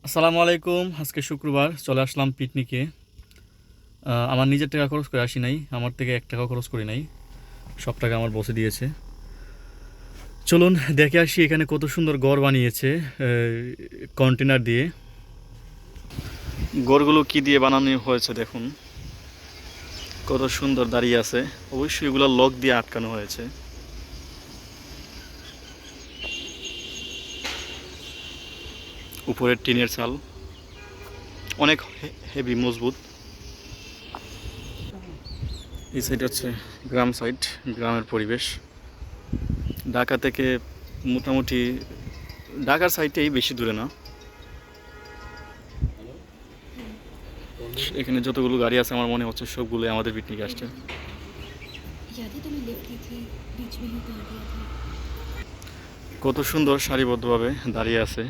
আসসালামু আলাইকুম। আজকে শুক্রবার চলে আসলাম পিকনিকে। আমার নিজের টাকা খরচ করে আসি নাই, আমার থেকে 1 টাকাও খরচ করি নাই, সব টাকা আমার বসে দিয়েছে। চলুন দেখে আসি এখানে কত সুন্দর ঘর বানিয়েছে কন্টেনার দিয়ে। ঘরগুলো কি দিয়ে বানানো হয়েছে দেখুন, কত সুন্দর দাঁড়িয়ে আছে। অবশ্যই এগুলো লক দিয়ে আটকানো হয়েছে। উপরের টিনের চাল অনেক হেভি মজবুত। এই সাইড হচ্ছে গ্রাম সাইড, গ্রামের পরিবেশ। ঢাকা থেকে মোটামুটি ঢাকার সাইডেই, বেশি দূরে না। এখানে যতগুলো গাড়ি আছে আমার মনে হচ্ছে সবগুলো আমাদের পিকনিকে আসছে। কত সুন্দর সারিবদ্ধভাবে দাঁড়িয়ে আছে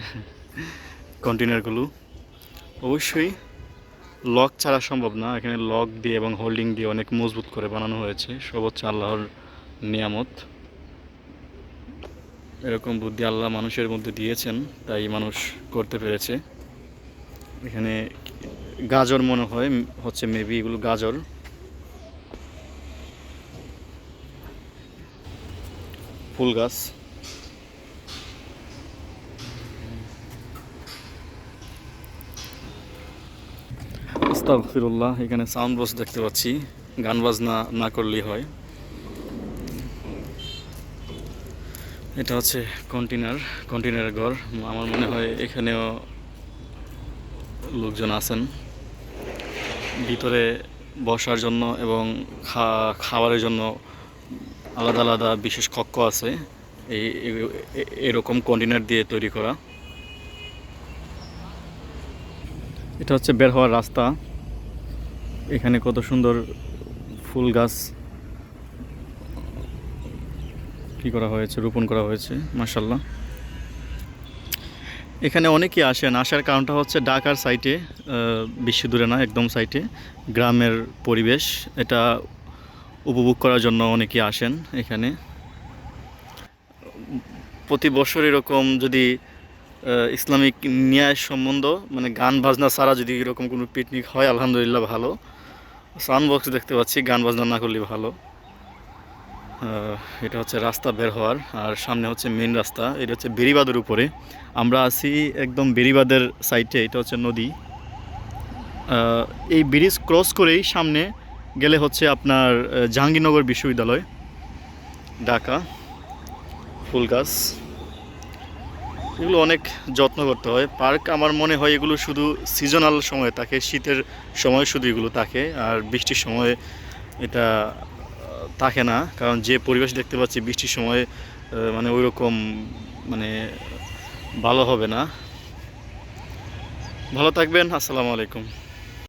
কন্টেনারগুলো। অবশ্যই লক ছাড়া সম্ভব না, এখানে লক দিয়ে এবং হোল্ডিং দিয়ে অনেক মজবুত করে বানানো হয়েছে। সব হচ্ছে আল্লাহর নিয়ামত। এরকম বুদ্ধি আল্লাহ মানুষের মধ্যে দিয়েছেন, তাই মানুষ করতে পেরেছে। এখানে গাজর মনে হয় হচ্ছে, মেবি এগুলো গাজর। ফুল গাছ। আস্তাগফিরুল্লাহ। এখানে সাউন্ড বক্স দেখতে পাচ্ছি, গান বাজনা না করলেই হয়। এটা হচ্ছে কন্টেনারের ঘর। আমার মনে হয় এখানেও লোকজন আছেন ভিতরে বসার জন্য, এবং খাবারের জন্য আলাদা আলাদা বিশেষ কক্ষ আছে এই এরকম কন্টেনার দিয়ে তৈরি করা। এটা হচ্ছে বের হওয়ার রাস্তা। এখানে কত সুন্দর ফুল গাছ কি করা হয়েছে, রোপণ করা হয়েছে, মাশাআল্লাহ। এখানে অনেকেই আসেন, আসার কারণটা হচ্ছে ঢাকার সাইটে, বেশি দূরে না, একদম সাইটে গ্রামের পরিবেশ। এটা উপভোগ করার জন্য অনেকেই আসেন এখানে। প্রতি বছর এরকম যদি ইসলামিক ন্যায় সম্বন্ধ, মানে গান বাজনা ছাড়া যদি এরকম কোনো পিকনিক হয়, আলহামদুলিল্লাহ ভালো। সাউন্ড বক্স দেখতে পাচ্ছি, গান বাজনা না করলে ভালো। এটা হচ্ছে রাস্তা বের হওয়ার, আর সামনে হচ্ছে মেন রাস্তা। এটা হচ্ছে বেড়িবাঁধের উপরে, আমরা আছি একদম বেড়িবাঁধের সাইডে। এটা হচ্ছে নদী। এই ব্রিজ ক্রস করেই সামনে গেলে হচ্ছে আপনার জাহাঙ্গীরনগর বিশ্ববিদ্যালয়, ঢাকা। ফুল গাছ, এগুলো অনেক যত্ন করতে হয়। পার্ক আমার মনে হয় এগুলো শুধু সিজনাল সময়ে থাকে, শীতের সময় শুধু এগুলো থাকে, আর বৃষ্টির সময় এটা থাকে না। কারণ যে পরিবেশ দেখতে পাচ্ছি বৃষ্টির সময় মানে ওই রকম, মানে ভালো হবে না। ভালো থাকবেন। আসসালামু আলাইকুম।